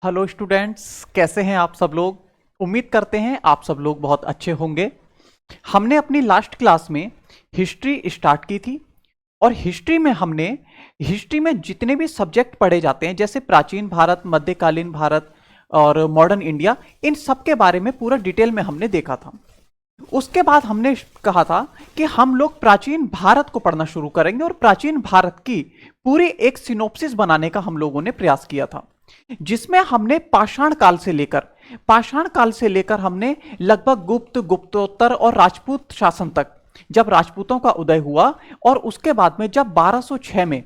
Hello students, कैसे हैं आप सब लोग। उम्मीद करते हैं आप सब लोग बहुत अच्छे होंगे। हमने अपनी लास्ट क्लास में हिस्ट्री स्टार्ट की थी और हिस्ट्री में जितने भी सब्जेक्ट पढ़े जाते हैं, जैसे प्राचीन भारत, मध्यकालीन भारत और मॉडर्न इंडिया, इन सब के बारे में पूरा डिटेल में हमने देखा था। उसके बाद हमने कहा था कि हम लोग प्राचीन भारत को पढ़ना शुरू करेंगे और प्राचीन भारत की पूरी एक सिनोप्सिस बनाने का हम लोगों ने प्रयास किया था, जिसमें हमने पाषाण काल से लेकर हमने लगभग गुप्तोत्तर और राजपूत शासन तक, जब राजपूतों का उदय हुआ और उसके बाद में जब 1206 में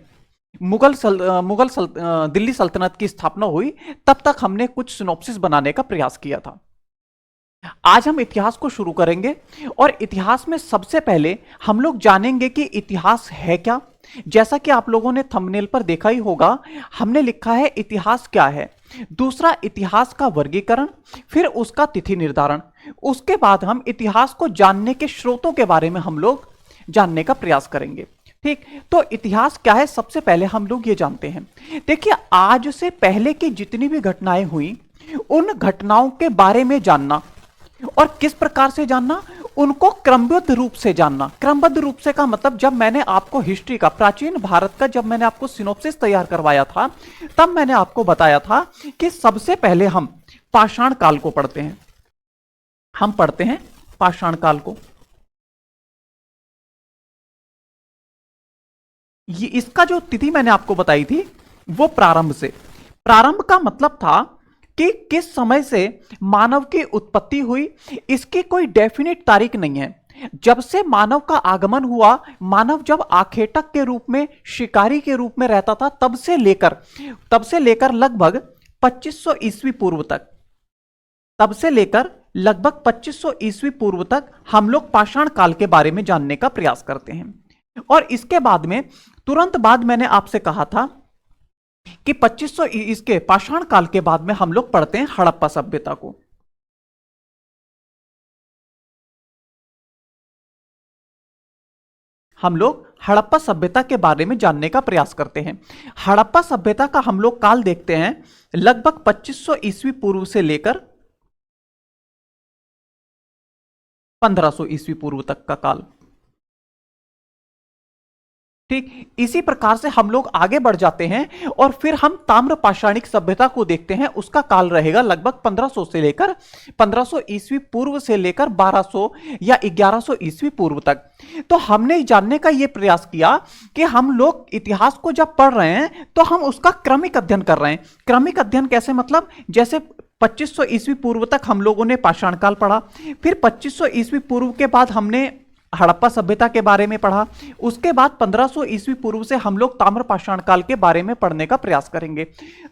दिल्ली सल्तनत की स्थापना हुई, तब तक हमने कुछ सिनॉप्सिस बनाने का प्रयास किया था। आज हम इतिहास को शुरू करेंगे और इतिहास में सबसे पहले हम लोग जानेंगे कि इतिहास है क्या। जैसा कि आप लोगों ने थंबनेल पर देखा ही होगा, हमने लिखा है इतिहास क्या है। दूसरा, इतिहास का वर्गीकरण, फिर उसका तिथि निर्धारण। उसके बाद हम इतिहास को जानने के स्रोतों के बारे में हम लोग जानने का प्रयास करेंगे। ठीक, तो इतिहास क्या है सबसे पहले हम लोग ये जानते हैं। देखिए, आज से पहले की जितनी भी घटनाएं हुई, उन घटनाओं के बारे में जानना और किस प्रकार से जानना, उनको क्रमबद्ध रूप से जानना। क्रमबद्ध रूप से का मतलब, जब मैंने आपको हिस्ट्री का, प्राचीन भारत का जब मैंने आपको सिनॉप्सिस तैयार करवाया था, तब मैंने आपको बताया था कि सबसे पहले हम पाषाण काल को पढ़ते हैं। हम पढ़ते हैं पाषाण काल को। ये इसका जो तिथि मैंने आपको बताई थी, वो प्रारंभ का मतलब था कि किस समय से मानव की उत्पत्ति हुई। इसकी कोई डेफिनेट तारीख नहीं है। जब से मानव का आगमन हुआ, मानव जब आखेटक के रूप में, शिकारी के रूप में रहता था, तब से लेकर लगभग 2500 ईस्वी पूर्व तक, हम लोग पाषाण काल के बारे में जानने का प्रयास करते हैं। और इसके बाद में, तुरंत बाद मैंने आपसे कहा था कि 2500 इसके पाषाण काल के बाद में हम लोग पढ़ते हैं हड़प्पा सभ्यता को। हम लोग हड़प्पा सभ्यता के बारे में जानने का प्रयास करते हैं। हड़प्पा सभ्यता का हम लोग काल देखते हैं, लगभग 2500 ईस्वी पूर्व से लेकर 1500 ईस्वी पूर्व तक का काल। ठीक, इसी प्रकार से हम लोग आगे बढ़ जाते हैं और फिर हम ताम्र पाषाणिक सभ्यता को देखते हैं। उसका काल रहेगा लगभग 1500 ईस्वी पूर्व से लेकर 1200 या 1100 ईस्वी पूर्व तक। तो हमने जानने का यह प्रयास किया कि हम लोग इतिहास को जब पढ़ रहे हैं तो हम उसका क्रमिक अध्ययन कर रहे हैं। क्रमिक अध्ययन कैसे, मतलब जैसे 2500 ईस्वी पूर्व तक हम लोगों ने पाषाण काल पढ़ा, फिर 2500 ईस्वी पूर्व के बाद हमने हड़प्पा सभ्यता के बारे में पढ़ा, उसके बाद 1500 ईस्वी पूर्व से हम लोग ताम्र पाषाण काल के बारे में पढ़ने का प्रयास करेंगे।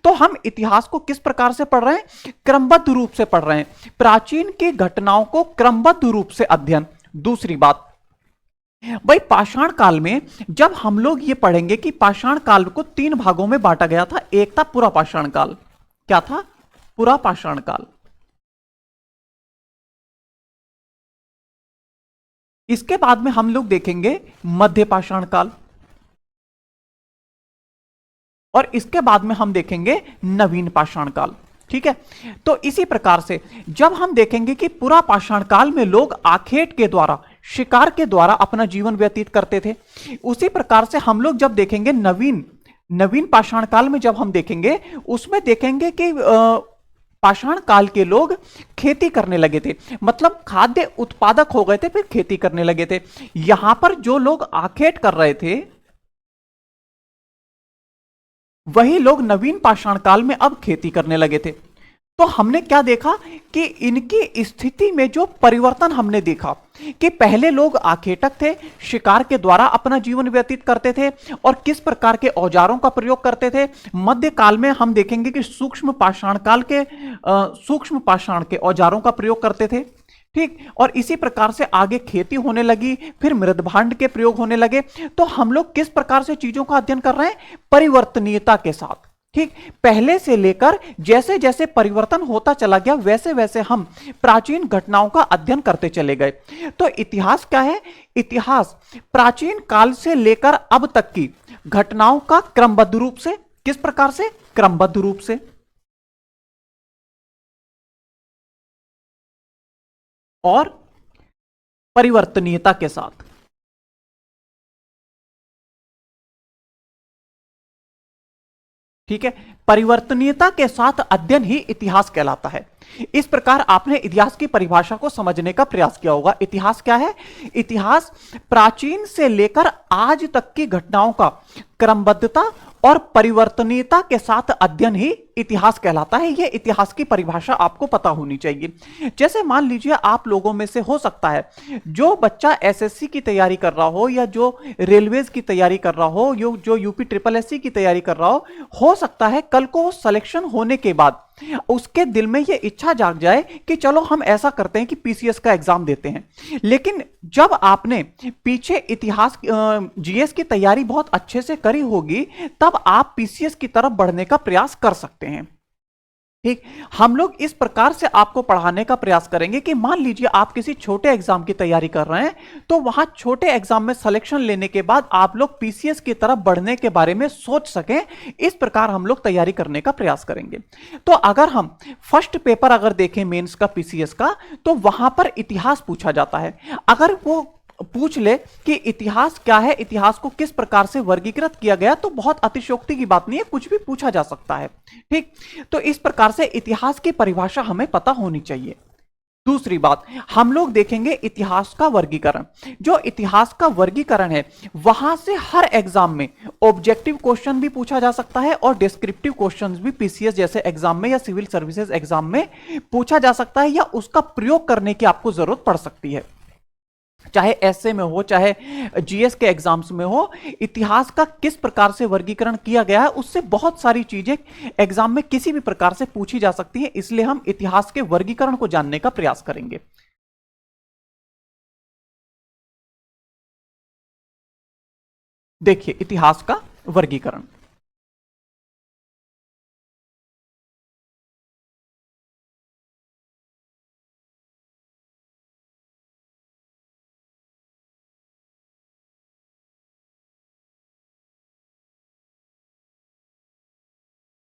तो हम इतिहास को किस प्रकार से पढ़ रहे हैं? क्रमबद्ध रूप से पढ़ रहे हैं, प्राचीन की घटनाओं को क्रमबद्ध रूप से अध्ययन। दूसरी बात भाई, पाषाण काल में जब हम लोग ये पढ़ेंगे कि पाषाण काल को 3 भागों में बांटा गया था। एक था पुरा पाषाण काल। क्या था? पुरा पाषाण काल। इसके बाद में हम लोग देखेंगे मध्य पाषाण काल और इसके बाद में हम देखेंगे नवीन पाषाण काल। ठीक है, तो इसी प्रकार से जब हम देखेंगे कि पुरा पाषाण काल में लोग आखेट के द्वारा, शिकार के द्वारा अपना जीवन व्यतीत करते थे, उसी प्रकार से हम लोग जब देखेंगे नवीन पाषाण काल में, जब हम देखेंगे उसमें देखेंगे कि पाषाण काल के लोग खेती करने लगे थे, मतलब खाद्य उत्पादक हो गए थे, फिर खेती करने लगे थे। यहां पर जो लोग आखेट कर रहे थे, वही लोग नवीन पाषाण काल में अब खेती करने लगे थे। तो हमने क्या देखा कि इनकी स्थिति में जो परिवर्तन हमने देखा कि पहले लोग आखेटक थे, शिकार के द्वारा अपना जीवन व्यतीत करते थे और किस प्रकार के औजारों का प्रयोग करते थे। मध्य काल में हम देखेंगे कि सूक्ष्म पाषाण के औजारों का प्रयोग करते थे। ठीक, और इसी प्रकार से आगे खेती होने लगी, फिर मृदभांड के प्रयोग होने लगे। तो हम लोग किस प्रकार से चीजों का अध्ययन कर रहे हैं? परिवर्तनीयता के साथ। ठीक, पहले से लेकर जैसे जैसे परिवर्तन होता चला गया, वैसे वैसे हम प्राचीन घटनाओं का अध्ययन करते चले गए। तो इतिहास क्या है? इतिहास प्राचीन काल से लेकर अब तक की घटनाओं का क्रमबद्ध रूप से, किस प्रकार से? क्रमबद्ध रूप से और परिवर्तनीयता के साथ। ठीक है, परिवर्तनीयता के साथ अध्ययन ही इतिहास कहलाता है। इस प्रकार आपने इतिहास की परिभाषा को समझने का प्रयास किया होगा। इतिहास क्या है? इतिहास प्राचीन से लेकर आज तक की घटनाओं का क्रमबद्धता और परिवर्तनीयता के साथ अध्ययन ही इतिहास कहलाता है। यह इतिहास की परिभाषा आपको पता होनी चाहिए। जैसे मान लीजिए आप लोगों में से हो सकता है जो बच्चा एसएससी की तैयारी कर रहा हो या जो रेलवेज की तैयारी कर रहा हो, जो यूपी ट्रिपल एससी की तैयारी कर रहा हो सकता है कल को वो सिलेक्शन होने के बाद उसके दिल में यह इच्छा जाग जाए कि चलो हम ऐसा करते हैं कि पीसीएस का एग्जाम देते हैं। लेकिन जब आपने पीछे इतिहास जीएस की तैयारी बहुत अच्छे से करी होगी तब आप पीसीएस की तरफ बढ़ने का प्रयास कर सकते हैं। ठीक, हम लोग इस प्रकार से आपको पढ़ाने का प्रयास करेंगे कि मान लीजिए आप किसी छोटे एग्जाम की तैयारी कर रहे हैं तो वहां छोटे एग्जाम में सिलेक्शन लेने के बाद आप लोग पीसीएस की तरफ बढ़ने के बारे में सोच सकें। इस प्रकार हम लोग तैयारी करने का प्रयास करेंगे। तो अगर हम फर्स्ट पेपर अगर देखें मेंस का पीसीएस का, तो वहां पर इतिहास पूछा जाता है। अगर वो पूछ ले कि इतिहास क्या है, इतिहास को किस प्रकार से वर्गीकृत किया गया, तो बहुत अतिशयोक्ति की बात नहीं है, कुछ भी पूछा जा सकता है। ठीक, तो इस प्रकार से इतिहास की परिभाषा हमें पता होनी चाहिए। दूसरी बात, हम लोग देखेंगे इतिहास का वर्गीकरण। जो इतिहास का वर्गीकरण है वहां से हर एग्जाम में ऑब्जेक्टिव क्वेश्चन भी पूछा जा सकता है और डिस्क्रिप्टिव क्वेश्चन भी पीसीएस जैसे एग्जाम में या सिविल सर्विसेज एग्जाम में पूछा जा सकता है या उसका प्रयोग करने की आपको जरूरत पड़ सकती है। चाहे एसए में हो चाहे जीएस के एग्जाम्स में हो, इतिहास का किस प्रकार से वर्गीकरण किया गया है उससे बहुत सारी चीजें एग्जाम में किसी भी प्रकार से पूछी जा सकती है। इसलिए हम इतिहास के वर्गीकरण को जानने का प्रयास करेंगे। देखिए इतिहास का वर्गीकरण।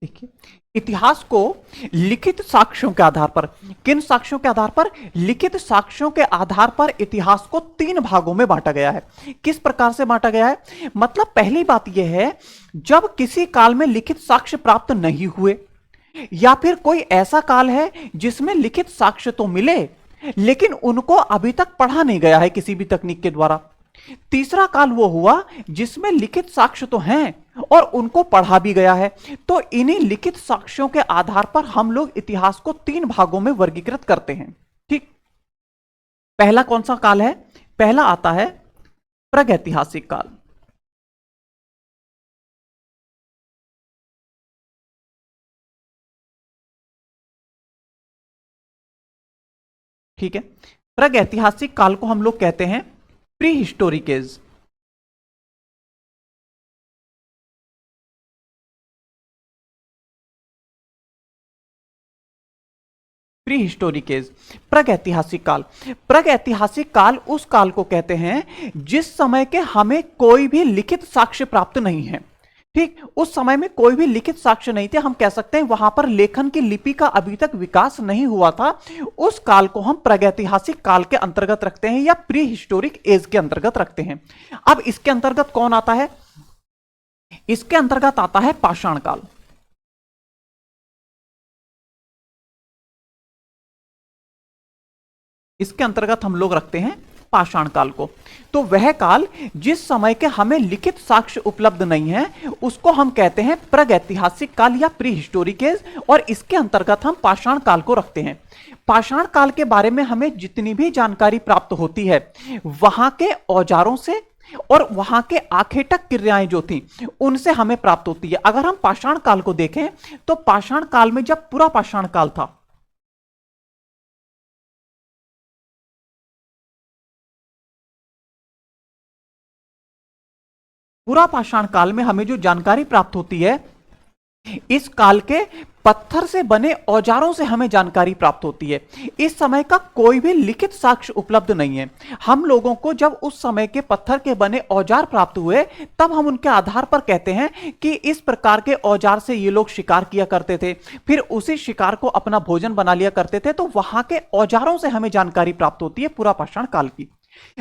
देखिए, इतिहास को लिखित साक्ष्यों के आधार पर, किन साक्ष्यों के आधार पर? लिखित साक्ष्यों के आधार पर इतिहास को 3 भागों में बांटा गया है। किस प्रकार से बांटा गया है? मतलब पहली बात यह है, जब किसी काल में लिखित साक्ष्य प्राप्त नहीं हुए या फिर कोई ऐसा काल है जिसमें लिखित साक्ष्य तो मिले लेकिन उनको अभी तक पढ़ा नहीं गया है किसी भी तकनीक के द्वारा। तीसरा काल वो हुआ जिसमें लिखित साक्ष्य तो हैं और उनको पढ़ा भी गया है। तो इन्हीं लिखित साक्ष्यों के आधार पर हम लोग इतिहास को 3 भागों में वर्गीकृत करते हैं। ठीक, पहला कौन सा काल है? पहला आता है प्रागैतिहासिक काल। ठीक है, प्रागैतिहासिक काल को हम लोग कहते हैं prehistoric age. Prehistoric age, प्रागैतिहासिक काल। प्रागैतिहासिक काल उस काल को कहते हैं जिस समय के हमें कोई भी लिखित साक्ष्य प्राप्त नहीं है। ठीक, उस समय में कोई भी लिखित साक्ष्य नहीं थे। हम कह सकते हैं वहां पर लेखन की लिपि का अभी तक विकास नहीं हुआ था। उस काल को हम प्रागैतिहासिक काल के अंतर्गत रखते हैं या प्री हिस्टोरिक एज के अंतर्गत रखते हैं। अब इसके अंतर्गत कौन आता है? इसके अंतर्गत आता है पाषाण काल। इसके अंतर्गत हम लोग रखते हैं पाषाण काल को। तो वह काल जिस समय के हमें लिखित साक्ष्य उपलब्ध नहीं है उसको हम कहते हैं प्रागैतिहासिक काल या प्री हिस्टोरिक एज, और इसके अंतर्गत हम पाषाण काल को रखते हैं। पाषाण काल के बारे में हमें जितनी भी जानकारी प्राप्त होती है वहां के औजारों से और वहां के आखेटक क्रियाएं जो थी उनसे हमें प्राप्त होती है। अगर हम पाषाण काल को देखें तो पाषाण काल में जब पूरा पाषाण काल था, पूरा पाषाण काल में हमें जो जानकारी प्राप्त होती है इस काल के पत्थर से बने औजारों से हमें जानकारी प्राप्त होती है। इस समय का कोई भी लिखित साक्ष्य उपलब्ध नहीं है। हम लोगों को जब उस समय के पत्थर के बने औजार प्राप्त हुए, तब हम उनके आधार पर कहते हैं कि इस प्रकार के औजार से ये लोग शिकार किया करते थे, फिर उसी शिकार को अपना भोजन बना लिया करते थे। तो वहां के औजारों से हमें जानकारी प्राप्त होती है पुरा पाषाण काल की।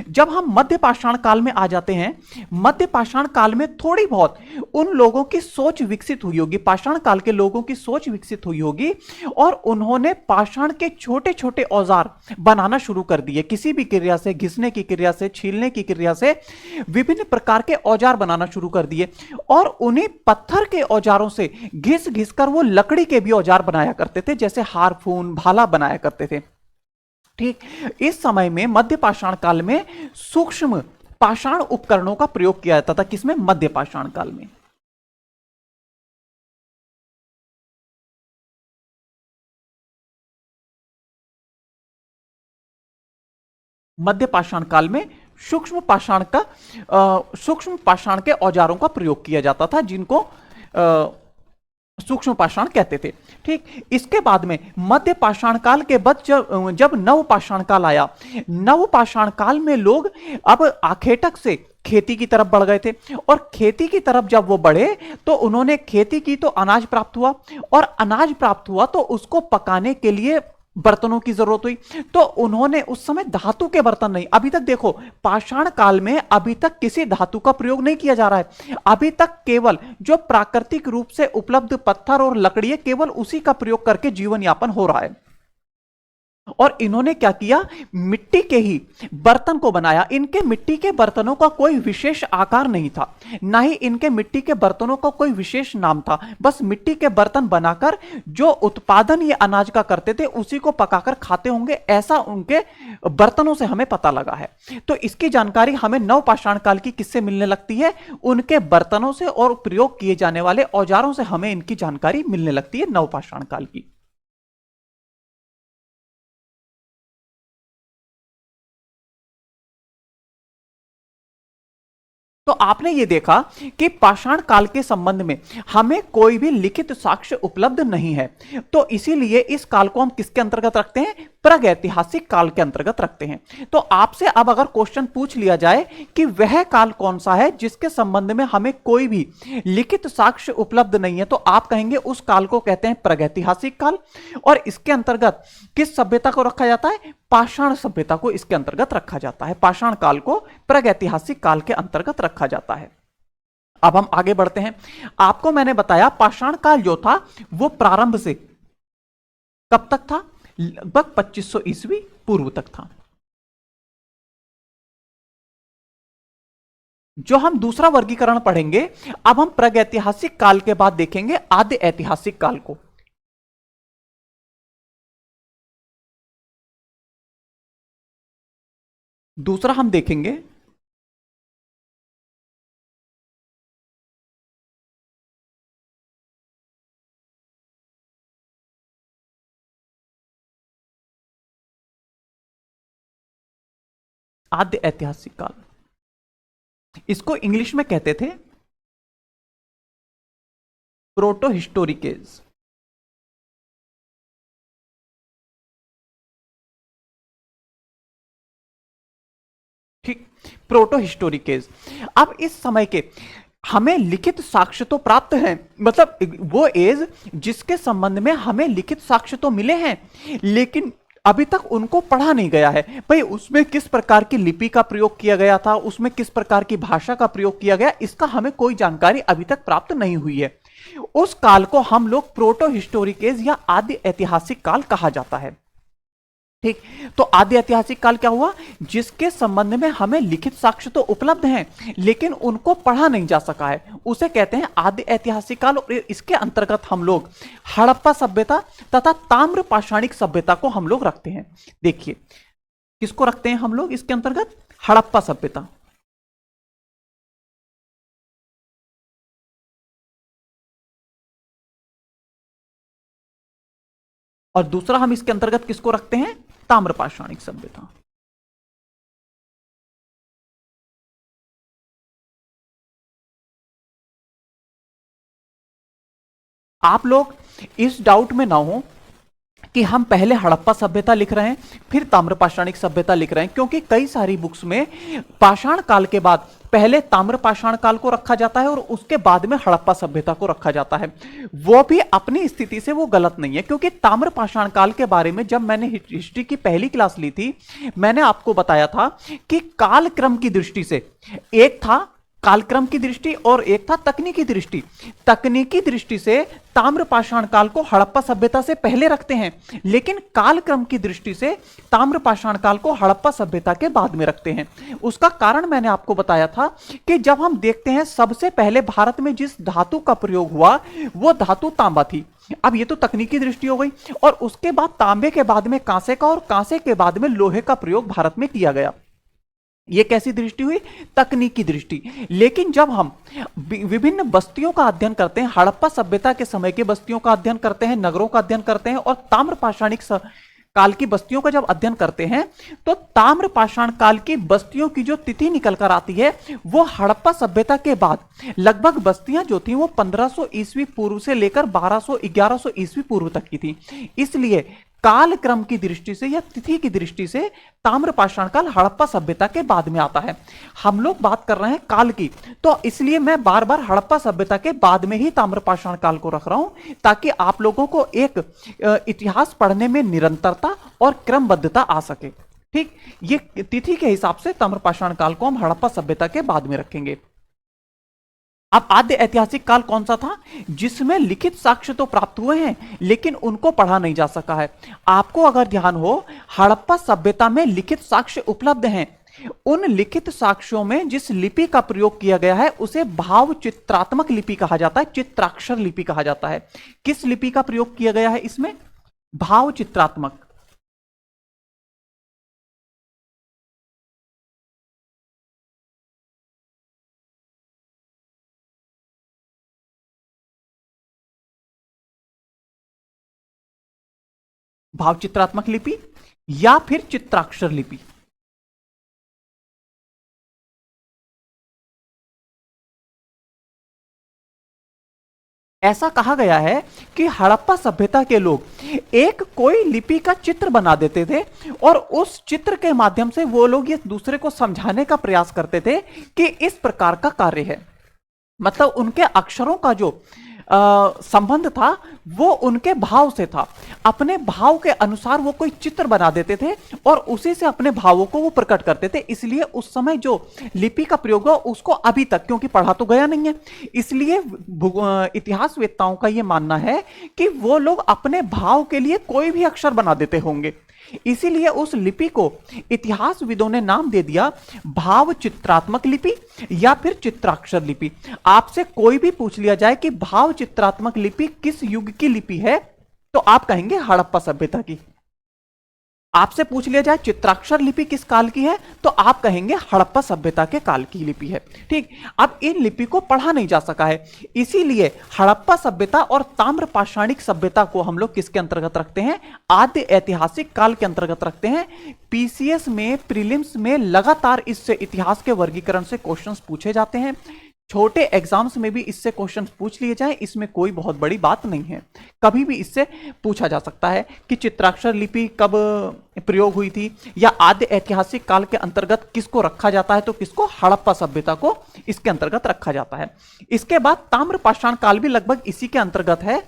जब हम मध्य पाषाण काल में आ जाते हैं, मध्य पाषाण काल में थोड़ी बहुत उन लोगों की सोच विकसित हुई होगी, पाषाण काल के लोगों की सोच विकसित हुई होगी, और उन्होंने पाषाण के छोटे छोटे औजार बनाना शुरू कर दिए। किसी भी क्रिया से, घिसने की क्रिया से, छीलने की क्रिया से विभिन्न प्रकार के औजार बनाना शुरू कर दिए, और उन्हीं पत्थर के औजारों से घिस घिस कर वो लकड़ी के भी औजार बनाया करते थे, जैसे हारफून, भाला बनाया करते थे। ठीक, इस समय में मध्य पाषाण काल में सूक्ष्म पाषाण उपकरणों का प्रयोग किया जाता था। किसमें? मध्य पाषाण काल में। मध्य पाषाण काल में सूक्ष्म पाषाण का सूक्ष्म पाषाण के औजारों का प्रयोग किया जाता था, जिनको सूक्ष्म पाषाण कहते थे। ठीक, इसके बाद में मध्य पाषाण काल के बाद जब जब नव पाषाण काल आया, नव पाषाण काल में लोग अब आखेटक से खेती की तरफ बढ़ गए थे, और खेती की तरफ जब वो बढ़े तो उन्होंने खेती की तो अनाज प्राप्त हुआ, और अनाज प्राप्त हुआ तो उसको पकाने के लिए बर्तनों की जरूरत हुई। तो उन्होंने उस समय धातु के बर्तन नहीं, अभी तक देखो पाषाण काल में अभी तक किसी धातु का प्रयोग नहीं किया जा रहा है। अभी तक केवल जो प्राकृतिक रूप से उपलब्ध पत्थर और लकड़ी है, केवल उसी का प्रयोग करके जीवन यापन हो रहा है। और इन्होंने क्या किया? मिट्टी के ही बर्तन को बनाया। इनके मिट्टी के बर्तनों का कोई विशेष आकार नहीं था, ना ही इनके मिट्टी के बर्तनों का कोई विशेष नाम था। बस मिट्टी के बर्तन बनाकर जो उत्पादन ये अनाज का करते थे, उसी को पकाकर खाते होंगे, ऐसा उनके बर्तनों से हमें पता लगा है। तो इसकी जानकारी हमें नवपाषाण काल की किससे मिलने लगती है? उनके बर्तनों से और प्रयोग किए जाने वाले औजारों से हमें इनकी जानकारी मिलने लगती है नवपाषाण काल की। तो आपने ये देखा कि पाषाण काल के संबंध में हमें कोई भी लिखित साक्ष्य उपलब्ध नहीं है। तो इसीलिए इस काल को हम किसके अंतर्गत रखते हैं? प्रागैतिहासिक काल के अंतर्गत रखते हैं। तो आपसे अब अगर क्वेश्चन पूछ लिया जाए कि वह काल कौन सा है जिसके संबंध में हमें कोई भी लिखित साक्ष्य उपलब्ध नहीं है, तो आप कहेंगे उस काल को कहते हैं प्रागैतिहासिक काल। और इसके अंतर्गत किस सभ्यता को रखा जाता है? पाषाण सभ्यता को इसके अंतर्गत रखा जाता है। पाषाण काल को प्रागैतिहासिक काल के अंतर्गत रखा जाता है। अब हम आगे बढ़ते हैं। आपको मैंने बताया पाषाण काल जो था वो प्रारंभ से कब तक था? लगभग 2500 ईस्वी पूर्व तक था। जो हम दूसरा वर्गीकरण पढ़ेंगे, अब हम प्रागैतिहासिक काल के बाद देखेंगे आद्य ऐतिहासिक काल को। दूसरा हम देखेंगे आद्य ऐतिहासिक काल। इसको इंग्लिश में कहते थे प्रोटो हिस्टोरिकेज। ठीक, प्रोटो हिस्टोरिकेज। अब इस समय के हमें लिखित साक्ष्य तो प्राप्त हैं, मतलब वो एज जिसके संबंध में हमें लिखित साक्ष्य तो मिले हैं, लेकिन अभी तक उनको पढ़ा नहीं गया है। भाई उसमें किस प्रकार की लिपि का प्रयोग किया गया था, उसमें किस प्रकार की भाषा का प्रयोग किया गया, इसका हमें कोई जानकारी अभी तक प्राप्त नहीं हुई है। उस काल को हम लोग प्रोटो हिस्टोरिकेज या आदि ऐतिहासिक काल कहा जाता है। ठीक, तो आदि ऐतिहासिक काल क्या हुआ? जिसके संबंध में हमें लिखित साक्ष्य तो उपलब्ध हैं, लेकिन उनको पढ़ा नहीं जा सका है, उसे कहते हैं आदि ऐतिहासिक काल। और इसके अंतर्गत हम लोग हड़प्पा सभ्यता तथा ताम्र पाषाणिक सभ्यता को हम लोग रखते हैं। देखिए किसको रखते हैं हम लोग इसके अंतर्गत? हड़प्पा सभ्यता। और दूसरा हम इसके अंतर्गत किसको रखते हैं? ताम्र पाषाणिक सभ्यता। आप लोग इस डाउट में ना हो कि हम पहले हड़प्पा सभ्यता लिख रहे हैं फिर ताम्रपाषाणिक सभ्यता लिख रहे हैं, क्योंकि कई सारी बुक्स में पाषाण काल के बाद पहले ताम्रपाषाण काल को रखा जाता है और उसके बाद में हड़प्पा सभ्यता को रखा जाता है। वो भी अपनी स्थिति से वो गलत नहीं है, क्योंकि ताम्रपाषाण काल के बारे में जब मैंने हिस्ट्री की पहली क्लास ली थी, मैंने आपको बताया था कि कालक्रम की दृष्टि से एक था कालक्रम की दृष्टि और एक था तकनीकी दृष्टि। तकनीकी दृष्टि से ताम्रपाषाण काल को हड़प्पा सभ्यता से पहले रखते हैं, लेकिन कालक्रम की दृष्टि से ताम्रपाषाण काल को हड़प्पा सभ्यता के बाद में रखते हैं। उसका कारण मैंने आपको बताया था कि जब हम देखते हैं सबसे पहले भारत में जिस धातु का प्रयोग हुआ वो धातु तांबा थी। अब ये तो तकनीकी दृष्टि हो गई, और उसके बाद तांबे के बाद में कांसे का और कांसे के बाद में लोहे का प्रयोग भारत में किया गया। ये कैसी दृष्टि हुई? तकनीकी दृष्टि। लेकिन जब हम विभिन्न बस्तियों का अध्ययन करते हैं, हड़प्पा सभ्यता के समय के बस्तियों का अध्ययन करते हैं, नगरों का अध्ययन करते हैं और ताम्रपाषाणिक काल की बस्तियों का जब अध्ययन करते हैं, तो ताम्रपाषाण काल की बस्तियों की जो तिथि निकल कर आती है वो हड़प्पा सभ्यता के बाद लगभग बस्तियां जो थी वो 1500 ईस्वी पूर्व से लेकर 1200-1100 ईस्वी पूर्व तक की थी। इसलिए कालक्रम की दृष्टि से या तिथि की दृष्टि से ताम्रपाषाण काल हड़प्पा सभ्यता के बाद में आता है। हम लोग बात कर रहे हैं काल की, तो इसलिए मैं बार बार हड़प्पा सभ्यता के बाद में ही ताम्रपाषाण काल को रख रहा हूं, ताकि आप लोगों को एक इतिहास पढ़ने में निरंतरता और क्रमबद्धता आ सके। ठीक, ये तिथि के हिसाब से ताम्रपाषाण काल को हम हड़प्पा सभ्यता के बाद में रखेंगे। अब आद्य ऐतिहासिक काल कौन सा था? जिसमें लिखित साक्ष्य तो प्राप्त हुए हैं लेकिन उनको पढ़ा नहीं जा सका है। आपको अगर ध्यान हो, हड़प्पा सभ्यता में लिखित साक्ष्य उपलब्ध हैं। उन लिखित साक्ष्यों में जिस लिपि का प्रयोग किया गया है उसे भाव चित्रात्मक लिपि कहा जाता है, चित्राक्षर लिपि कहा जाता है। किस लिपि का प्रयोग किया गया है इसमें? भाव चित्रात्मक। भाव चित्रात्मक लिपि या फिर चित्राक्षर लिपि। ऐसा कहा गया है कि हड़प्पा सभ्यता के लोग एक कोई लिपि का चित्र बना देते थे और उस चित्र के माध्यम से वो लोग ये दूसरे को समझाने का प्रयास करते थे कि इस प्रकार का कार्य है। मतलब उनके अक्षरों का जो संबंध था वो उनके भाव से था। अपने भाव के अनुसार वो कोई चित्र बना देते थे और उसी से अपने भावों को वो प्रकट करते थे। इसलिए उस समय जो लिपि का प्रयोग हुआ उसको अभी तक, क्योंकि पढ़ा तो गया नहीं है, इसलिए इतिहासवेत्ताओं का ये मानना है कि वो लोग अपने भाव के लिए कोई भी अक्षर बना देते होंगे। इसीलिए उस लिपि को इतिहासविदों ने नाम दे दिया भाव चित्रात्मक लिपि या फिर चित्राक्षर लिपि। आपसे कोई भी पूछ लिया जाए कि भाव चित्रात्मक लिपि किस युग की लिपि है, तो आप कहेंगे हड़प्पा सभ्यता की। आपसे पूछ लिया जाए चित्राक्षर लिपि किस काल की है, तो आप कहेंगे हड़प्पा सभ्यता के काल की लिपि है। ठीक, अब इन लिपि को पढ़ा नहीं जा सका है, इसीलिए हड़प्पा सभ्यता और ताम्रपाषाणिक सभ्यता को हम लोग किसके अंतर्गत रखते हैं? आद्य ऐतिहासिक काल के अंतर्गत रखते हैं। पीसीएस में, प्रीलिम्स में लगातार इससे इतिहास के वर्गीकरण से क्वेश्चंस पूछे जाते हैं। छोटे एग्जाम्स में भी इससे क्वेश्चन पूछ लिए जाए, इसमें कोई बहुत बड़ी बात नहीं है। कभी भी इससे पूछा जा सकता है कि चित्राक्षर लिपि कब प्रयोग हुई थी या आद्य ऐतिहासिक काल के अंतर्गत किसको रखा जाता है, तो किसको? हड़प्पा सभ्यता को इसके अंतर्गत रखा जाता है। इसके बाद ताम्रपाषाण काल भी लगभग इसी के अंतर्गत है।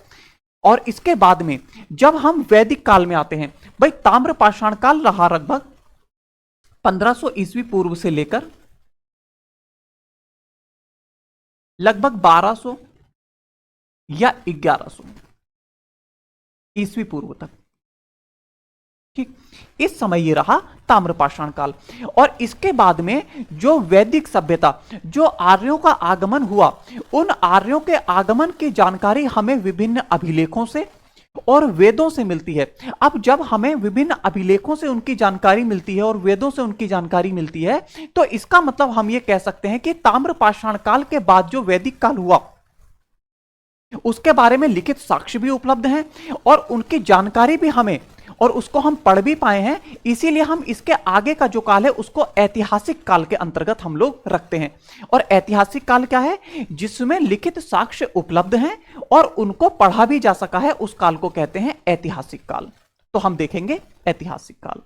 और इसके बाद में जब हम वैदिक काल में आते हैं, भाई ताम्रपाषाण काल रहा लगभग 1500 ईस्वी पूर्व से लेकर लगभग 1200 या 1100 ईस्वी पूर्व तक। ठीक, इस समय ये रहा ताम्रपाषाण काल। और इसके बाद में जो वैदिक सभ्यता, जो आर्यों का आगमन हुआ, उन आर्यों के आगमन की जानकारी हमें विभिन्न अभिलेखों से और वेदों से मिलती है। अब जब हमें विभिन्न अभिलेखों से उनकी जानकारी मिलती है और वेदों से उनकी जानकारी मिलती है, तो इसका मतलब हम ये कह सकते हैं कि ताम्रपाषाण काल के बाद जो वैदिक काल हुआ उसके बारे में लिखित साक्ष्य भी उपलब्ध हैं और उनकी जानकारी भी हमें और उसको हम पढ़ भी पाए हैं, इसीलिए हम इसके आगे का जो काल है उसको ऐतिहासिक काल के अंतर्गत हम लोग रखते हैं। और ऐतिहासिक काल क्या है? जिसमें लिखित साक्ष्य उपलब्ध हैं और उनको पढ़ा भी जा सका है, उस काल को कहते हैं ऐतिहासिक काल। तो हम देखेंगे ऐतिहासिक काल।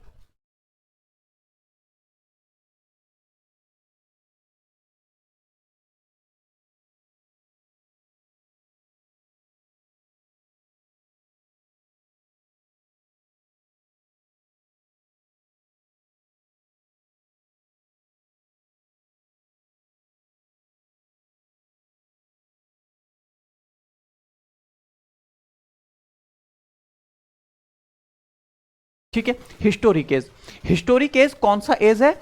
ठीक है, हिस्टोरिक एज। हिस्टोरिक एज कौन सा एज है?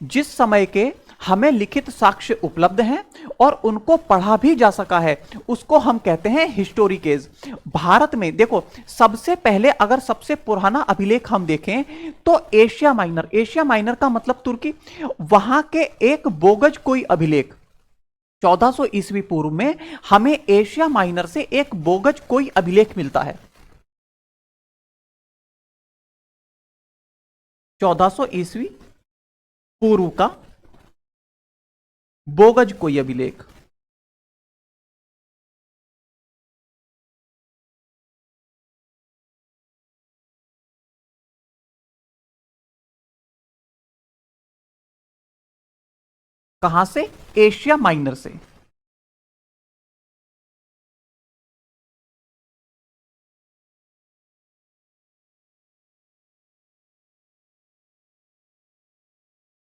जिस समय के हमें लिखित साक्ष्य उपलब्ध हैं और उनको पढ़ा भी जा सका है, उसको हम कहते हैं हिस्टोरिक एज। भारत में देखो, सबसे पहले अगर सबसे पुराना अभिलेख हम देखें तो एशिया माइनर, एशिया माइनर का मतलब तुर्की, वहां के एक बोगज कोई अभिलेख 1400 ईस्वी पूर्व में हमें एशिया माइनर से एक बोगज कोई अभिलेख मिलता है। 1400 ईस्वी पूर्व का बोगज कोई अभिलेख। कहां से? एशिया माइनर से।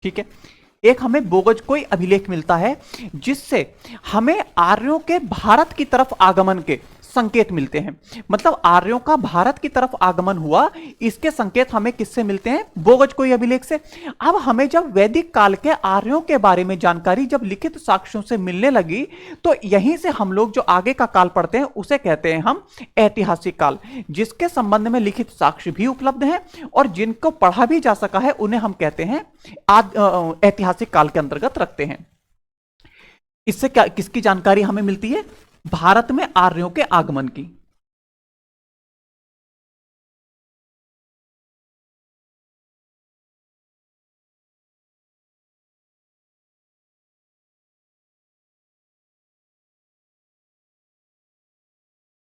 ठीक है, एक हमें बोगज कोई अभिलेख मिलता है जिससे हमें आर्यों के भारत की तरफ आगमन के संकेत मिलते हैं। मतलब आर्यों का भारत की तरफ आगमन हुआ, इसके संकेत हमें किससे मिलते हैं? बोगज कोई अभिलेख से। अब हमें जब वैदिक काल के आर्यों के बारे में जानकारी जब लिखित साक्ष्यों से मिलने लगी, तो यहीं से हम लोग जो आगे का काल पढ़ते हैं उसे कहते हैं हम ऐतिहासिक काल, जिसके संबंध में लिखित साक्ष्य भी उपलब्ध हैं और जिनको पढ़ा भी जा सका है, उन्हें हम कहते हैं ऐतिहासिक काल के अंतर्गत रखते हैं। इससे क्या किसकी जानकारी हमें मिलती है? भारत में आर्यों के आगमन की।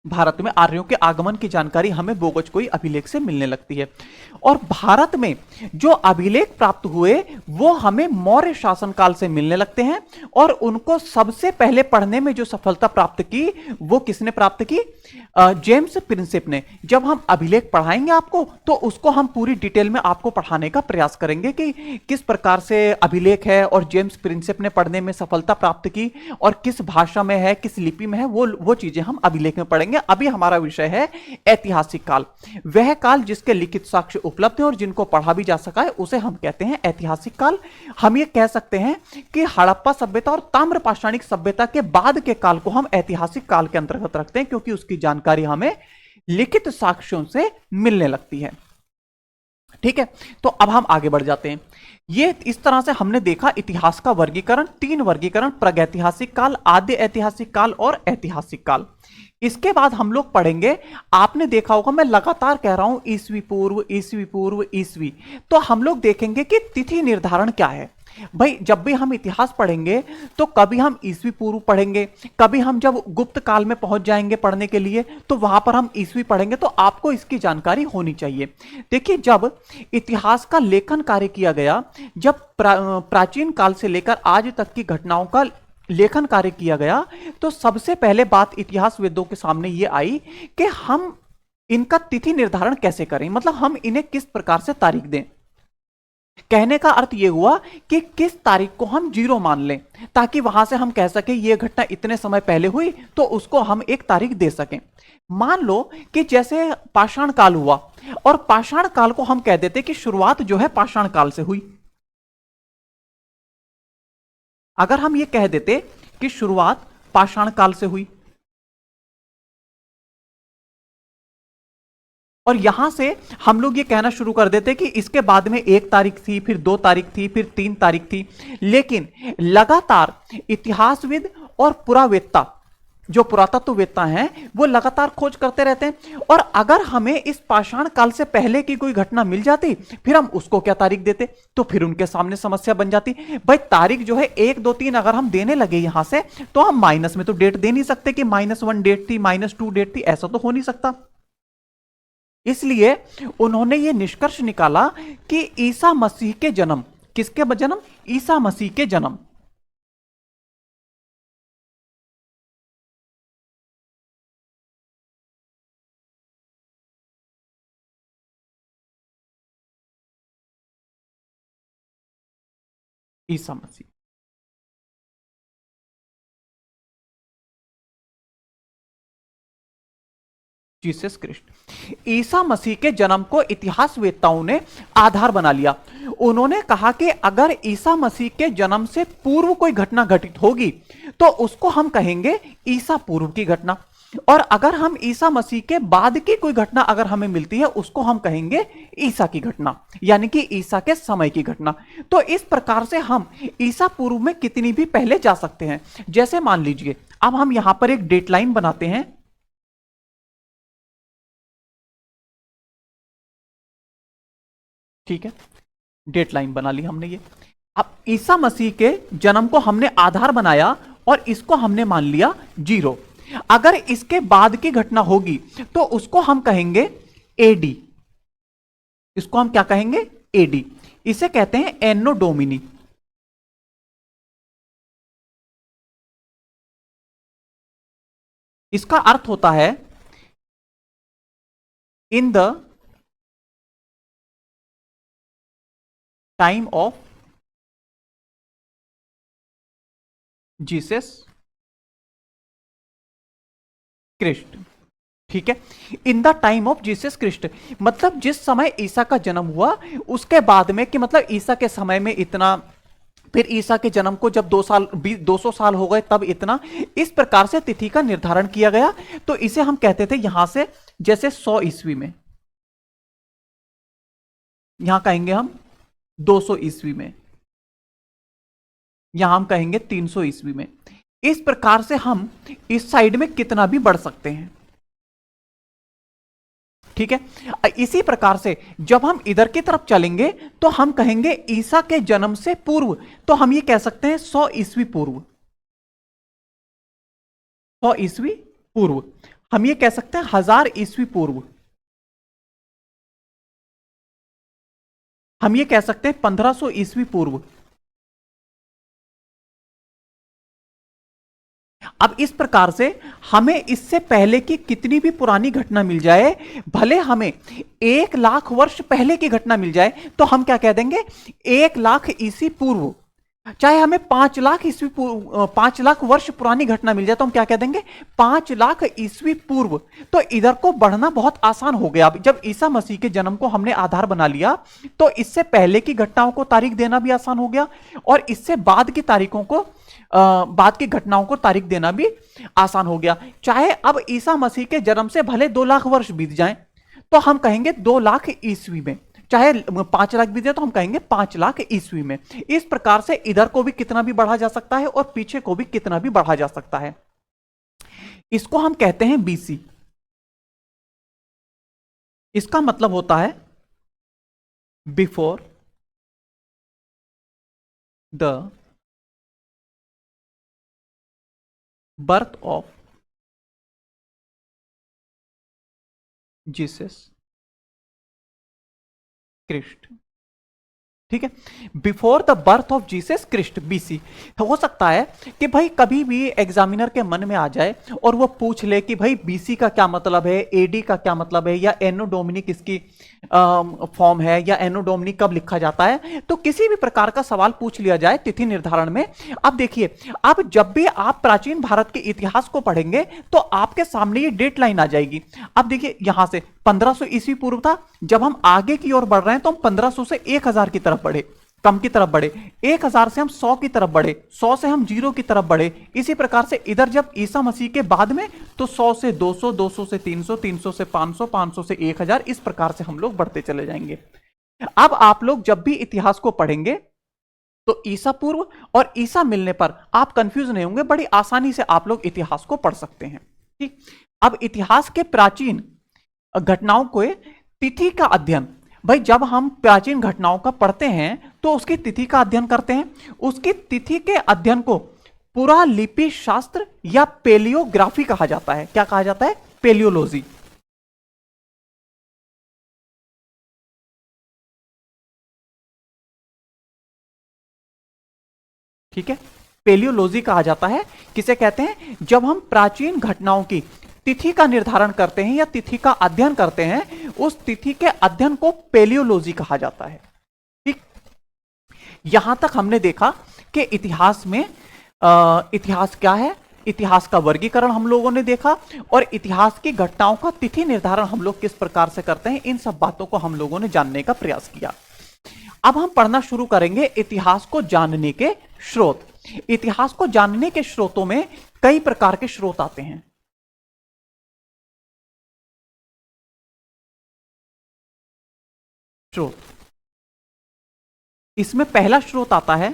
भारत में आर्यों के आगमन की जानकारी हमें बोगज कोई अभिलेख से मिलने लगती है। और भारत में जो अभिलेख प्राप्त हुए वो हमें मौर्य शासनकाल से मिलने लगते हैं और उनको सबसे पहले पढ़ने में जो सफलता प्राप्त की वो किसने प्राप्त की? जेम्स प्रिंसेप ने। जब हम अभिलेख पढ़ाएंगे आपको तो उसको हम पूरी डिटेल में आपको पढ़ाने का प्रयास करेंगे कि किस प्रकार से अभिलेख है और जेम्स प्रिंसेप ने पढ़ने में सफलता प्राप्त की और किस भाषा में है, किस लिपि में है, वो चीजें हम अभिलेख में पढ़ेंगे। अभी हमारा विषय है ऐतिहासिक काल। वह काल जिसके लिखित साक्ष्य उपलब्ध है और जिनको पढ़ा भी जा सका है उसे हम कहते हैं ऐतिहासिक काल। हम ये कह सकते हैं कि हड़प्पा सभ्यता और ताम्र पाषाणिक सभ्यता के बाद के काल को हम ऐतिहासिक काल के अंतर्गत रखते हैं, क्योंकि उसकी जानकारी हमें लिखित साक्ष्यों से मिलने लगती है। ठीक है, तो अब हम आगे बढ़ जाते हैं। ये इस तरह से हमने देखा इतिहास का वर्गीकरण, 3 वर्गीकरण: प्रागैतिहासिक काल, आद्य ऐतिहासिक काल और ऐतिहासिक काल। इसके बाद हम लोग पढ़ेंगे, आपने देखा होगा मैं लगातार कह रहा हूं ईस्वी पूर्व, ईस्वी पूर्व, ईस्वी। तो हम लोग देखेंगे कि तिथि निर्धारण क्या है। भाई जब भी हम इतिहास पढ़ेंगे तो कभी हम ईस्वी पूर्व पढ़ेंगे, कभी हम जब गुप्त काल में पहुंच जाएंगे पढ़ने के लिए तो वहां पर हम ईस्वी पढ़ेंगे। तो आपको इसकी जानकारी होनी चाहिए। देखिए, जब इतिहास का लेखन कार्य किया गया, जब प्राचीन काल से लेकर आज तक की घटनाओं का लेखन कार्य किया गया, तो सबसे पहले बात इतिहास वेदों के सामने यह आई कि हम इनका तिथि निर्धारण कैसे करें, मतलब हम इन्हें किस प्रकार से तारीख दें। कहने का अर्थ यह हुआ कि किस तारीख को हम 0 मान लें, ताकि वहां से हम कह सकें यह घटना इतने समय पहले हुई, तो उसको हम एक तारीख दे सकें। मान लो कि जैसे पाषाण काल हुआ और पाषाण काल को हम कह देते कि शुरुआत जो है पाषाण काल से हुई। अगर हम ये कह देते कि शुरुआत पाषाण काल से हुई और यहां से हम लोग ये कहना शुरू कर देते कि इसके बाद में 1 तारीख थी, फिर 2 तारीख थी, फिर 3 तारीख थी, लेकिन लगातार इतिहासविद और पुरावेत्ता जो पुरातत्ववेत्ता हैं वो लगातार खोज करते रहते हैं। और अगर हमें इस पाषाण काल से पहले की कोई घटना मिल जाती, फिर हम उसको क्या तारीख देते, तो फिर उनके सामने समस्या बन जाती। भाई तारीख जो है 1 2 3 अगर हम देने लगे यहां से, तो हम माइनस में तो डेट दे नहीं सकते कि -1 डेट थी, -2 डेट थी, ऐसा तो हो नहीं सकता। इसलिए उन्होंने ये निष्कर्ष निकाला कि ईसा मसीह के जन्म, किसके जन्म, ईसा मसीह के जन्म, ईसा मसीह, जीसस क्रिस्ट, ईसा मसीह के जन्म को इतिहासवेत्ताओं ने आधार बना लिया। उन्होंने कहा कि अगर ईसा मसीह के जन्म से पूर्व कोई घटना घटित होगी तो उसको हम कहेंगे ईसा पूर्व की घटना, और अगर हम ईसा मसीह के बाद की कोई घटना अगर हमें मिलती है उसको हम कहेंगे ईसा की घटना, यानी कि ईसा के समय की घटना। तो इस प्रकार से हम ईसा पूर्व में कितनी भी पहले जा सकते हैं। जैसे मान लीजिए अब हम यहां पर एक डेट लाइन बनाते हैं, ठीक है, डेट लाइन बना ली हमने ये। अब ईसा मसीह के जन्म को हमने आधार बनाया और इसको हमने मान लिया 0। अगर इसके बाद की घटना होगी तो उसको हम कहेंगे एडी, इसको हम क्या कहेंगे, एडी। इसे कहते हैं एनो डोमिनी। इसका अर्थ होता है in the time of Jesus Christ, ठीक है, in the time of Jesus Christ, मतलब जिस समय ईसा का जन्म हुआ उसके बाद में, कि मतलब ईसा के समय में इतना, फिर ईसा के जन्म को जब 200 साल हो गए तब इतना, इस प्रकार से तिथि का निर्धारण किया गया। तो इसे हम कहते थे यहां से, जैसे 100 ईस्वी में, यहां कहेंगे हम 200 ईस्वी में, यहां हम कहेंगे 300 ईस्वी में। इस प्रकार से हम इस साइड में कितना भी बढ़ सकते हैं, ठीक है। इसी प्रकार से जब हम इधर की तरफ चलेंगे तो हम कहेंगे ईसा के जन्म से पूर्व, तो हम ये कह सकते हैं 100 ईस्वी पूर्व, 100 ईस्वी पूर्व। हम ये कह सकते हैं 1000 ईस्वी पूर्व, हम ये कह सकते हैं 1500 ईस्वी पूर्व। अब इस प्रकार से हमें इससे पहले की कितनी भी पुरानी घटना मिल जाए, भले हमें 1 लाख वर्ष पहले की घटना मिल जाए, तो हम क्या कह देंगे, 1 लाख ईस्वी पूर्व। चाहे हमें 5 लाख ईस्वी पूर्व, 5 लाख वर्ष पुरानी घटना मिल जाए, तो हम क्या कह देंगे, 5 लाख ईस्वी पूर्व। तो इधर को बढ़ना बहुत आसान हो गया। जब ईसा मसीह के जन्म को हमने आधार बना लिया तो इससे पहले की घटनाओं को तारीख देना भी आसान हो गया, और इससे बाद की तारीखों को, बाद की घटनाओं को तारीख देना भी आसान हो गया। चाहे अब ईसा मसीह के जन्म से भले 2 लाख वर्ष बीत जाएं, तो हम कहेंगे 2 लाख ईस्वी में, चाहे 5 लाख बीत जाए तो हम कहेंगे 5 लाख ईस्वी में। इस प्रकार से इधर को भी कितना भी बढ़ा जा सकता है और पीछे को भी कितना भी बढ़ा जा सकता है। इसको हम कहते हैं बीसी। इसका मतलब होता है before the birth of Jesus Christ, ठीक है, before the birth of Jesus Christ, BC. तो हो सकता है कि भाई कभी भी एग्जामिनर के मन में आ जाए और वो पूछ ले कि भाई बीसी का क्या मतलब है, एडी का क्या मतलब है, या एनो डोमिनी किसकी फॉर्म है, या एनो डोमिनी कब लिखा जाता है। तो किसी भी प्रकार का सवाल पूछ लिया जाए तिथि निर्धारण में, अब देखिए, अब जब भी आप प्राचीन भारत के इतिहास को पढ़ेंगे तो आपके सामने ये डेट लाइन आ जाएगी। अब देखिए यहां से 1500 ईस्वी पूर्व था, जब हम आगे की ओर बढ़ रहे हैं तो हम 1500 से 1000 की तरफ बढ़े, कम की तरफ बढ़े, 1000 से हम 100 की तरफ बढ़े, 100 से हम 0 की तरफ बढ़े। इसी प्रकार से इधर जब ईसा मसीह के बाद में, तो 100 से 200, 200 से 300, 300 से 500, 500 से 1000, इस प्रकार से हम लोग बढ़ते चले जाएंगे। अब आप लोग जब भी इतिहास को पढ़ेंगे तो ईसा पूर्व और ईसा मिलने पर आप कंफ्यूज नहीं होंगे, बड़ी आसानी से आप लोग इतिहास को पढ़ सकते हैं। ठीक, अब इतिहास के प्राचीन घटनाओं को तिथि का अध्ययन, भाई जब हम प्राचीन घटनाओं का पढ़ते हैं तो उसकी तिथि का अध्ययन करते हैं। उसकी तिथि के अध्ययन को पुरालिपि शास्त्र या पेलियोग्राफी कहा जाता है। क्या कहा जाता है? पेलियोलॉजी। ठीक है, पेलियोलॉजी कहा जाता है। किसे कहते हैं? जब हम प्राचीन घटनाओं की तिथि का निर्धारण करते हैं या तिथि का अध्ययन करते हैं, उस तिथि के अध्ययन को पेलियोलॉजी कहा जाता है। ठीक, यहां तक हमने देखा कि इतिहास में इतिहास क्या है, इतिहास का वर्गीकरण हम लोगों ने देखा, और इतिहास की घटनाओं का तिथि निर्धारण हम लोग किस प्रकार से करते हैं, इन सब बातों को हम लोगों ने जानने का प्रयास किया। अब हम पढ़ना शुरू करेंगे इतिहास को जानने के स्रोत। इतिहास को जानने के स्रोतों में कई प्रकार के स्रोत आते हैं। स्रोत, इसमें पहला स्रोत आता है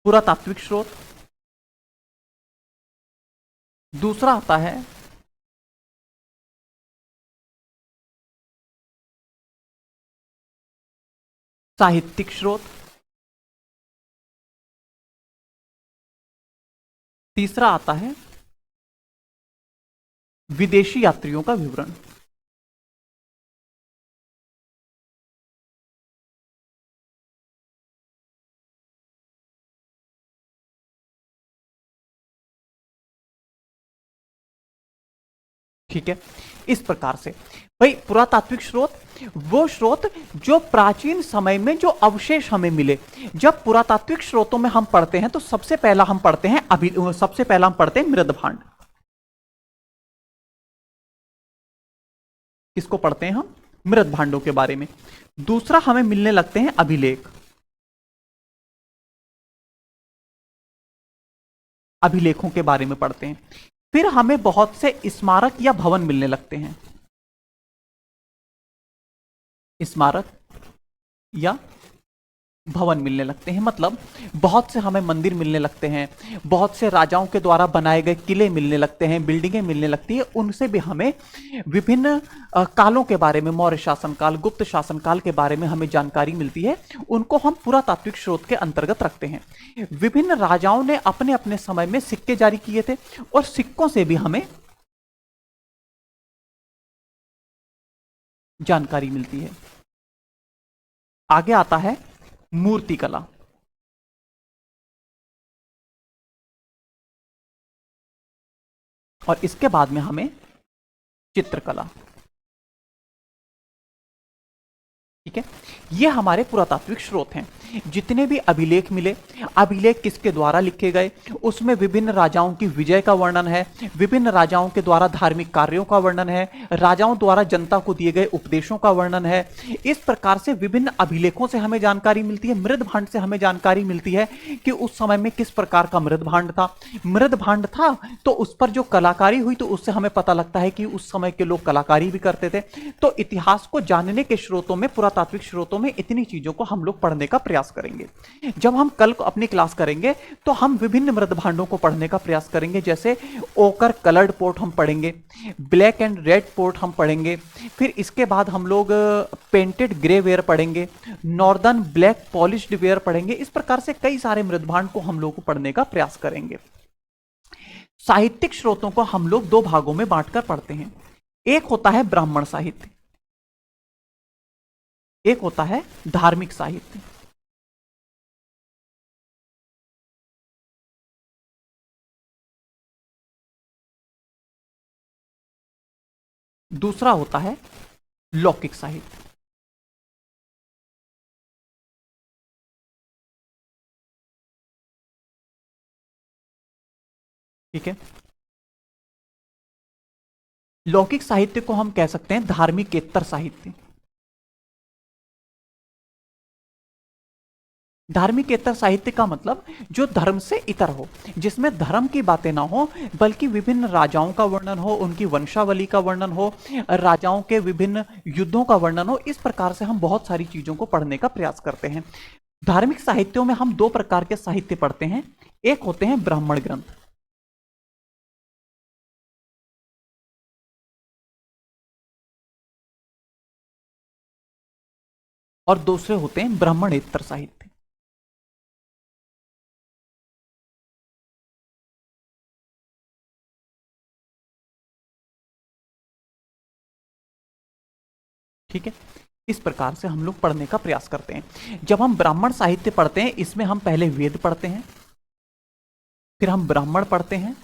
पुरातात्विक स्रोत। दूसरा आता है साहित्यिक स्रोत। तीसरा आता है विदेशी यात्रियों का विवरण। ठीक है, इस प्रकार से भाई पुरातात्विक स्रोत वो स्रोत जो प्राचीन समय में जो अवशेष हमें मिले। जब पुरातात्विक स्रोतों में हम पढ़ते हैं तो सबसे पहला हम पढ़ते हैं मृदभांड। किसको पढ़ते हैं हम? मृदभांडों के बारे में। दूसरा हमें मिलने लगते हैं अभिलेख। अभिलेखों के बारे में पढ़ते हैं। फिर हमें बहुत से स्मारक या भवन मिलने लगते हैं। स्मारक या भवन मिलने लगते हैं, मतलब बहुत से हमें मंदिर मिलने लगते हैं, बहुत से राजाओं के द्वारा बनाए गए किले मिलने लगते हैं, बिल्डिंगें मिलने लगती है। उनसे भी हमें विभिन्न कालों के बारे में, मौर्य शासनकाल, गुप्त शासनकाल के बारे में हमें जानकारी मिलती है। उनको हम पुरातात्विक स्रोत के अंतर्गत रखते हैं। विभिन्न राजाओं ने अपने अपने समय में सिक्के जारी किए थे, और सिक्कों से भी हमें जानकारी मिलती है। आगे आता है मूर्तिकला। और इसके बाद में हमें चित्रकला। ठीक है, ये हमारे पुरातात्विक स्रोत हैं। जितने भी अभिलेख मिले, अभिलेख किसके द्वारा लिखे गए, उसमें विभिन्न राजाओं की विजय का वर्णन है, विभिन्न राजाओं के द्वारा धार्मिक कार्यों का वर्णन है, राजाओं द्वारा जनता को दिए गए उपदेशों का वर्णन है। इस प्रकार से विभिन्न अभिलेखों से हमें जानकारी मिलती है। मृदभांड से हमें जानकारी मिलती है कि उस समय में किस प्रकार का मृदभांड था। मृदभांड था तो उस पर जो कलाकारी हुई, तो उससे हमें पता लगता है कि उस समय के लोग कलाकारी भी करते थे। तो इतिहास को जानने के स्रोतों में, पुरातात्विक स्रोतों में इतनी चीजों को हम लोग पढ़ने का प्रयास करेंगे। जब हम कल को अपनी क्लास करेंगे तो हम विभिन्न मृदभांडों को पढ़ने का प्रयास करेंगे। जैसे ओकर कलर्ड पोर्ट हम पढ़ेंगे, ब्लैक एंड रेड पोर्ट हम पढ़ेंगे, फिर इसके बाद हम लोग पेंटेड ग्रे वेयर पढ़ेंगे, नॉर्दर्न ब्लैक पॉलिश्ड वेयर पढ़ेंगे। इस प्रकार से कई सारे मृदभांड को हम लोग पढ़ने का प्रयास करेंगे। साहित्यिक स्रोतों को हम लोग दो भागों में बांटकर पढ़ते हैं। एक होता है ब्राह्मण साहित्य, एक होता है धार्मिक साहित्य। दूसरा होता है लौकिक साहित्य। ठीक है, लौकिक साहित्य को हम कह सकते हैं धार्मिकेतर साहित्य। धार्मिकेतर साहित्य का मतलब जो धर्म से इतर हो, जिसमें धर्म की बातें ना हो, बल्कि विभिन्न राजाओं का वर्णन हो, उनकी वंशावली का वर्णन हो, राजाओं के विभिन्न युद्धों का वर्णन हो। इस प्रकार से हम बहुत सारी चीजों को पढ़ने का प्रयास करते हैं। धार्मिक साहित्यों में हम दो प्रकार के साहित्य पढ़ते हैं। एक होते हैं ब्राह्मण ग्रंथ, और दूसरे होते हैं ब्राह्मणेतर साहित्य। ठीक है, इस प्रकार से हम लोग पढ़ने का प्रयास करते हैं। जब हम ब्राह्मण साहित्य पढ़ते हैं, इसमें हम पहले वेद पढ़ते हैं, फिर हम ब्राह्मण पढ़ते हैं,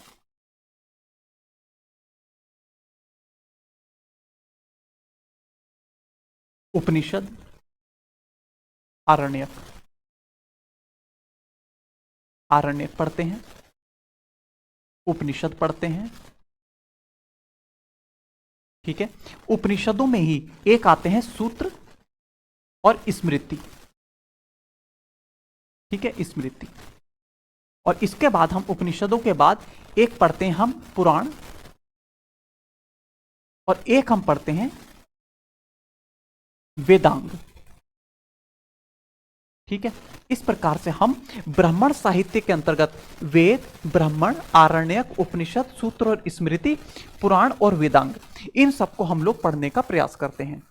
उपनिषद, आरण्यक, आरण्यक पढ़ते हैं, उपनिषद पढ़ते हैं। ठीक है, उपनिषदों में ही एक आते हैं सूत्र और स्मृति। ठीक है, स्मृति। और इसके बाद हम उपनिषदों के बाद एक पढ़ते हैं हम पुराण, और एक हम पढ़ते हैं वेदांग। ठीक है, इस प्रकार से हम ब्राह्मण साहित्य के अंतर्गत वेद, ब्राह्मण, आरण्यक, उपनिषद, सूत्र और स्मृति, पुराण और वेदांग, इन सबको हम लोग पढ़ने का प्रयास करते हैं।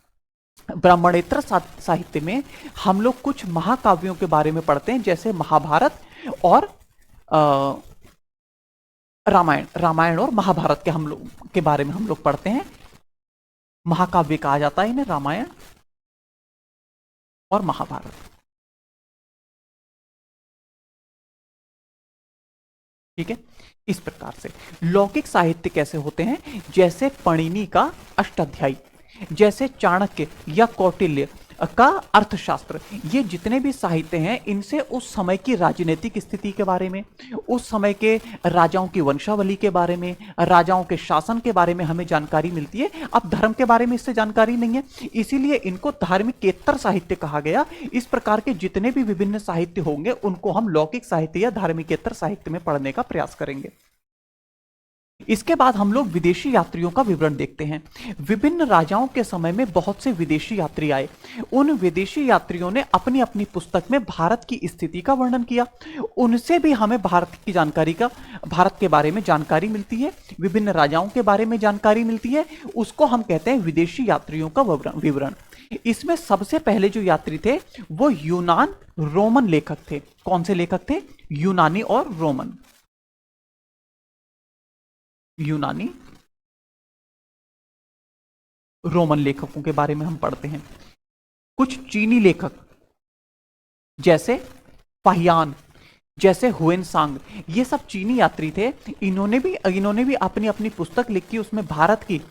ब्राह्मणेतर साहित्य में हम लोग कुछ महाकाव्यों के बारे में पढ़ते हैं, जैसे महाभारत और रामायण। रामायण और महाभारत के हम लोग के बारे में हम लोग पढ़ते हैं। महाकाव्य कहा जाता है इन्हें, रामायण और महाभारत। ठीक है, इस प्रकार से लौकिक साहित्य कैसे होते हैं, जैसे पणिनि का अष्टाध्यायी, जैसे चाणक्य या कौटिल्य का अर्थशास्त्र। ये जितने भी साहित्य हैं, इनसे उस समय की राजनीतिक स्थिति के बारे में, उस समय के राजाओं की वंशावली के बारे में, राजाओं के शासन के बारे में हमें जानकारी मिलती है। अब धर्म के बारे में इससे जानकारी नहीं है, इसीलिए इनको धार्मिकेतर साहित्य कहा गया। इस प्रकार के जितने भी विभिन्न साहित्य होंगे, उनको हम लौकिक साहित्य या धार्मिकेतर साहित्य में पढ़ने का प्रयास करेंगे। इसके बाद हम लोग विदेशी यात्रियों का विवरण देखते हैं। विभिन्न राजाओं के समय में बहुत से विदेशी यात्री आए। उन विदेशी यात्रियों ने अपनी अपनी पुस्तक में भारत की स्थिति का वर्णन किया। उनसे भी हमें भारत की जानकारी का, भारत के बारे में जानकारी मिलती है, विभिन्न राजाओं के बारे में जानकारी मिलती है। उसको हम कहते हैं विदेशी यात्रियों का विवरण। इसमें सबसे पहले जो यात्री थे वो यूनान रोमन लेखक थे। कौन से लेखक थे? यूनानी और रोमन। यूनानी रोमन लेखकों के बारे में हम पढ़ते हैं। कुछ चीनी लेखक जैसे फाहियान, जैसे हुएनसांग, ये सब चीनी यात्री थे। इन्होंने भी अपनी अपनी पुस्तक लिखी, उसमें भारत की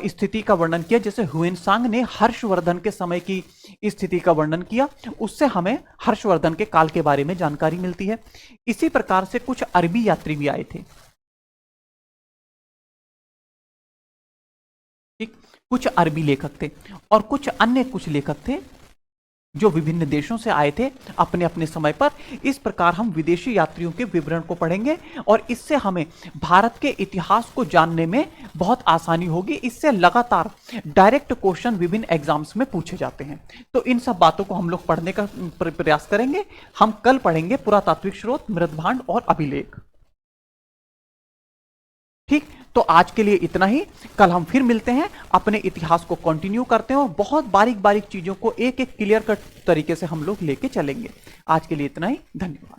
स्थिति का वर्णन किया। जैसे हुएनसांग ने हर्षवर्धन के समय की स्थिति का वर्णन किया, उससे हमें हर्षवर्धन के काल के बारे में जानकारी मिलती है। इसी प्रकार से कुछ अरबी यात्री भी आए थे। ठीक, कुछ अरबी लेखक थे और कुछ लेखक थे जो विभिन्न देशों से आए थे अपने अपने समय पर। इस प्रकार हम विदेशी यात्रियों के विवरण को पढ़ेंगे और इससे हमें भारत के इतिहास को जानने में बहुत आसानी होगी। इससे लगातार डायरेक्ट क्वेश्चन विभिन्न एग्जाम्स में पूछे जाते हैं। तो इन सब बातों को हम लोग पढ़ने का प्रयास करेंगे। हम कल पढ़ेंगे पुरातात्विक स्रोत, मृदभांड और अभिलेख। ठीक, तो आज के लिए इतना ही। कल हम फिर मिलते हैं, अपने इतिहास को कंटिन्यू करते हैं और बहुत बारीक बारीक चीजों को एक एक क्लियर कट तरीके से हम लोग लेके चलेंगे। आज के लिए इतना ही, धन्यवाद।